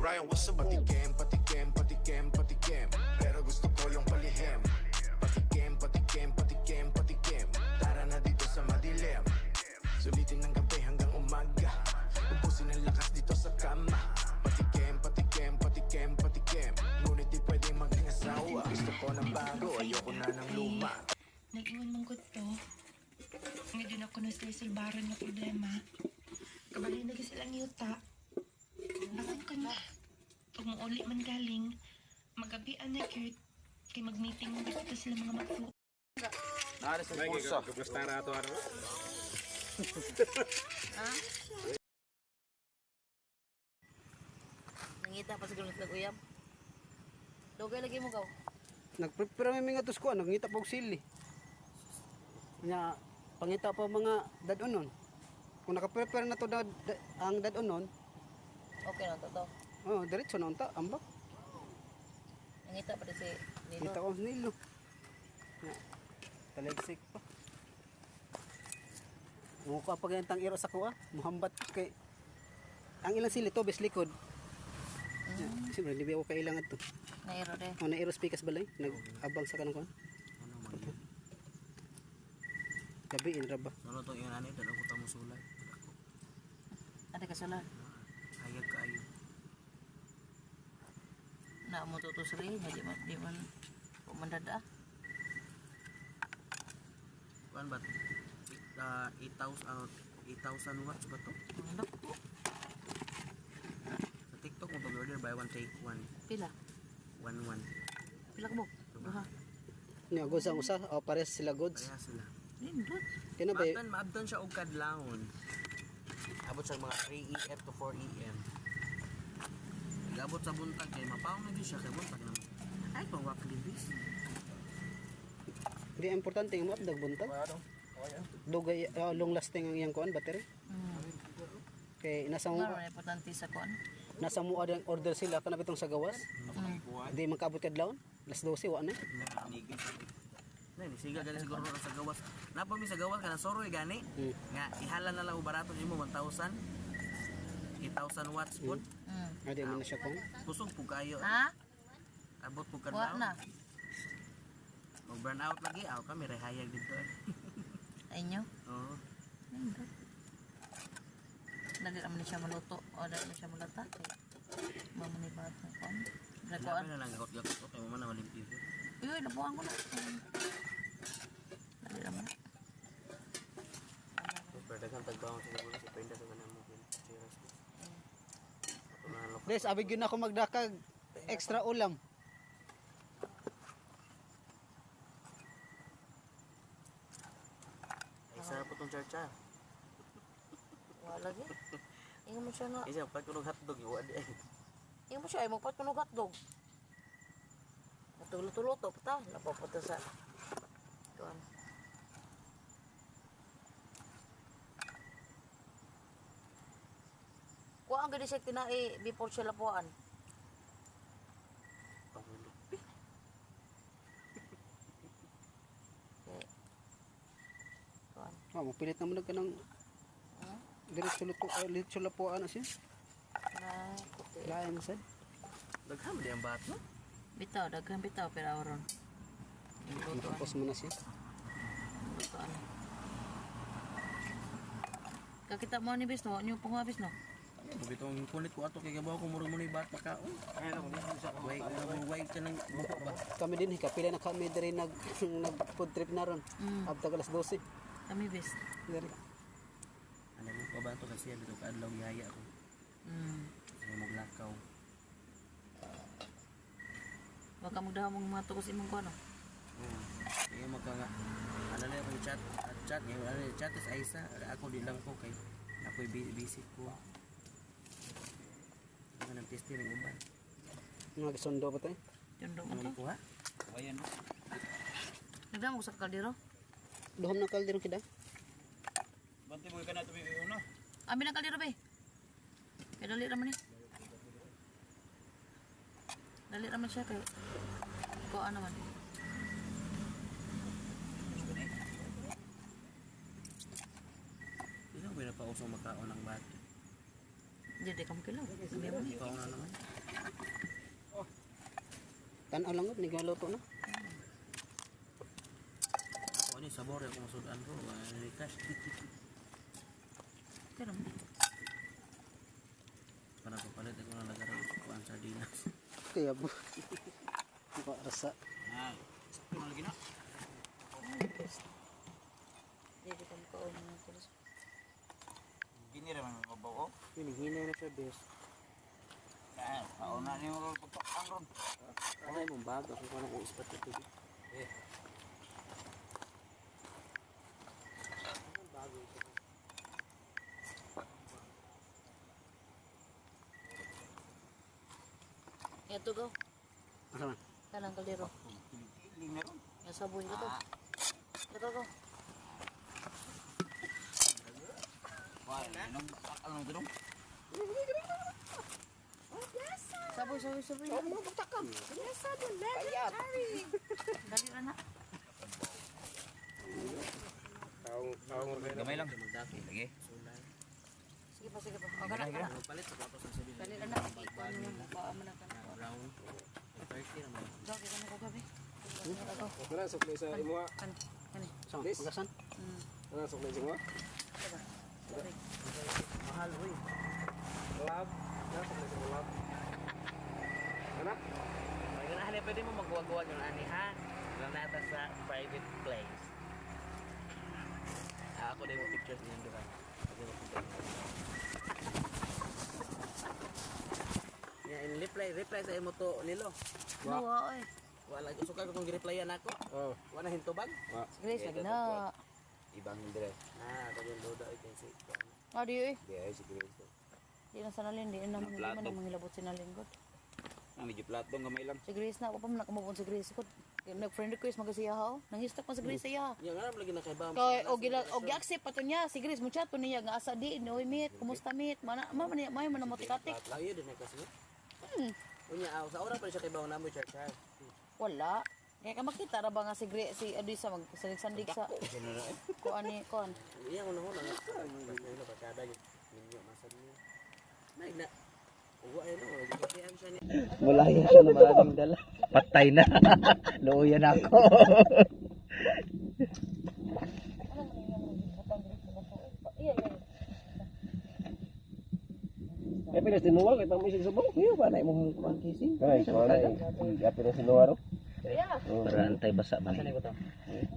Ryan, what's up? Patikim, patikim, patikim, patikim. Pero gusto ko yung palihim. Patikim, patikim, patikim, patikim. Tara na dito sa madilim. Sulitin ng gabi hanggang umaga. Ubusin ang lakas dito sa kama. Patikim, patikim, patikim, patikim. Ngunit di pwedeng maging asawa. Gusto ko ng bago, ayoko na ng luma. Nag-iwan mong gusto. Ngayon ako na sa silbaran na problema. Kabali na silang yuta. Alam ka na. Pag mauli man galing, magabian na Kurt. Kay mag-meeting na kita sila mga magsuot. Naalis ang pulsa. Kablastara ito ano? Nangita pa siguro nag-uyab. Dugay lagi mo gaw. Nagprepare may mga tusko, nagngita pa og sili. Nya pangita pa mga dadonon. Kung naka-prepare na to ang dadonon, Okay na to. oh, diretso na unta, ambak. Nangita pa si Nilo. Kita ko nilo. Nya talegsik pa. Mukha pa ganyan tang iro sa kuha, muhambat pa kay ang ilang sili to bes likod. Siyempre, hindi ako kailangan to. Nairo de. O, na-aero speakers balay? Nag-abang sa kanong kuhan? Gabi, inra ba? Ano itong iyan ani? Dalang ko tamo sulay. Ada ka sala. Hayag ka ayo. Na mo tutusri, di man pumandada. Kuan ba? 8,000 watts ba to? Andok. Sa TikTok mo pag-order buy one take one. Pila? 1-1. Pila ka mo? Duha. Nya, goods ang usa, o pares sila goods. Kaya sila. Nindot. Kaya ba, Maabdan siya og kadlawon. Abot sa mga 3 AM to 4 AM. Nagabot sa buntag kay mapaong na gyud siya kay buntag naman. Ay, pawak libis. hindi importante yung maabdag buntag. Dugay, long lasting ang iyang kuhan, battery. Kay nasa mo, Maro na importante sa kon. nasa mo order sila, kana bitong sa gawas. Hindi man kaabot kadlawon, alas 12, wa na. Nay, siga gani siguro na sa gawas. Napa mi sa gawas kana soroy gani. Nga ihala na lang og barato nimo 1,000. 8,000 watts pod. Adi man na siya kung. Kusog po kayo. Ha? Abot po Wa kadlaw. na. Mag burn out lagi aw kami rehayag dito. Inyo. Oo. Nindot. Dali naman siya maluto. O dali naman siya malata. Mamanibat na kon. Labi Dragoan. na lang gakot-gakot okay mo man na malimpyo. Uy, nabuhan ko na. Dali naman. Perdagan tagbawon sa gulo si Penda sa kanang mo cheers. Des, abig yun ako magdakag extra ulam. Ay sarap po tong charcha. Wala lagi. Ingat mo siya na. Isa pag kunog hotdog iwa di ay. Ingat mo siya ay magpat kunog hotdog. Natulo-tulo to pata. Napapunta sa kuan. Kuha ang gani siya tinai before siya lapuan. Pangulog. Okay. Kuan. Mapilit naman ka ng diretso lapuan na siya. Na puti. Lain sad. Dagham di ang bat no. Bitaw, daghang bitaw pero aron. Lutuan. Tapos mo na siya. Lutuan. Kakita mo ni bis no, niyo pang bis no. Bitong kunit ko ato kay gabaw ko murag muni bat makaon. Way ka nang buko ba. Kami din, kapila na kami diri nag food trip na ron. Abtag alas 12. Kami bis. Diri. Ano mo pa ba to kasi dito ka adlaw yaya ko. Ay maglakaw. Baka mo daw mong mga tukos imong kuano. Kaya maka nga ano na yung chat yung ano yung chat is Aisa ako di lang ko kay ako'y busy ko. Ano nang testing ng uban. Mga kasundo ba tayo? Tundong Ano mo ko ha? Ayan no. Nagdamo ko sa kaldero. Duhom na kaldero kita. Bante mo ka na tubig uno. Amin ang kaldero ba eh. Kaya dali raman eh. Dali raman siya kay kuha naman. Hindi na ba na pa usong makaon ng bata? Jadi kamu kilaw. Sabi mo ni. Ikaw na naman. Tanaw lang ni galuto na. Ako ni sabor yung masudan ko. Cash. Pero Para papalit ako na lagaro ko ang sardinas. Kaya bu. Ba rasa. Ah, sakto na lagi na. dito kami ko mga tulis. Gini naman ang babaw ko. Hinihinay na siya bes. Ah, kauna niyo mo pagpakang ron. Ay mong bago kung ano kung ispat ito. Ito go. Asa man? Kanang kaldero. Kiling na ron. Yung sabon ko to. Ito go. Wah, nang pakal na ito. Sabon. Dali na na. Gamay lang. Lagi. Sige pa. O kana. Palit sa tapos ang sardinas. Dali na na. Ano yung mukha mo na kana. Brown. 30 naman. Jogi ka na ko gabi. Wala suklay sa imo. Kani. So, magasan. Wala suklay sa imo. Mahal oy. Lab. Wala suklay sa lab. Anak. Ay ganahan pwede mo magwag-wag yung ani ha. Granata sa private place. Ako din mo pictures niyan doon. Ya in reply sa imo to Lilo. Nuwa oy. Wala ko suka kung gi-replyan ako. Oh. Wala hintubag. Grace lagi na. Ibang dire. Kagyan loda ay kasi. Adi oy. Di ay si Grace. Di na sanalin di na man Plato. man mangilabot sinalin ko. Ang medyo platong gamay lang. Si Grace na ako pa man nakamubon si Grace ko. Nag-friend request magasiya ha. Nangistak pa si Grace iya. Ya nga lagi na kay bam. Kay og gi-accept pa to niya si Grace mo chat to niya nga asa di oy meet kumusta meet mana may man mo tikatik. Layo din kasi. Hmm. Unya sa oras pa siya kay bawang namoy char. Wala. Kaya ka makita ra ba nga si Grace si Adisa mag sandig sa ko ani kon. Iya ko na ho lang. Ano ba kada yun. Ninyo masad niyo. Naig na. Uwa ay no, kasi ang siya ni. Wala yan siya na maraming dala. Patay na. Luuyan ako. Eh pinas tinuwa kay tamo isig subo. Iyo ba na imong kising? Ay, wala. Ya pinas tinuwa ro. Yeah. Para antay basa ba?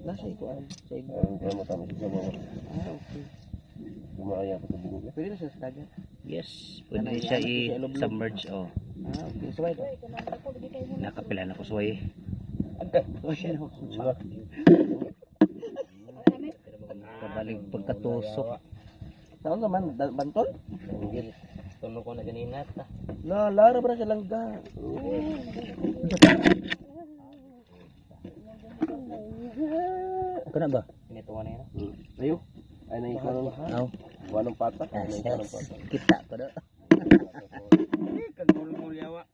Nasa ikuan. Sa imo. Ang mo tamo isig subo. Okay. Gumaya pa tubig. Pwede na siya sa dagat. Yes, pwede siya i-submerge. Oh. Okay, so ito. Nakapila na ko suway. Kabalig pagkatusok. Saan naman? Bantol? Tuno ko na ganina ta. Lara ba na siya langga? Kana ba? Pinituwa na yun. Ayo. Ay na ikaw ng Aw. wanong patak. Ay na ikaw ng patak. Kita ko do. Kagmul-mul yawa.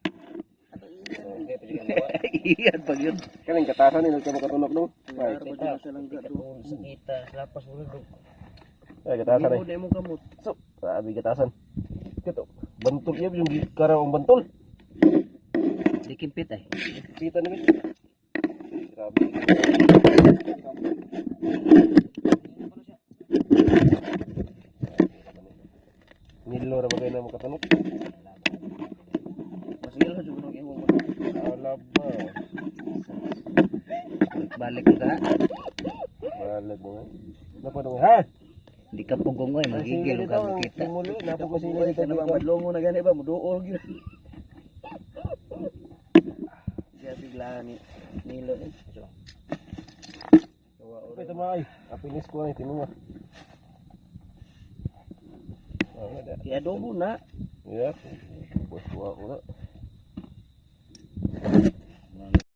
Iyan pag yun. Kaning katasan ni nagkamo katunok no. Ay, Sa kita, lapas mo do. ay katasan ay. Hindi mo kamot. So, sabi katasan. Kito. Bantol iya yung karawang bantol. Dikimpit ay. Kita na bit. Grabe. Nilo ra bagay na mo katunok. Masigil sa siguro yung mo. Ala ba. Balik ka. Malad mo nga. Napadong ha. Di ka pugong oy, magigil ka mo kita. Muli, napag masila dito. Ano ba madlongo na gani ba muduol gyud. Siya bigla ni Nilo eh. Apa itu mai? Apinis ko ni tinuwa. Oh, ada. Si adobo na. Ya. Buat gua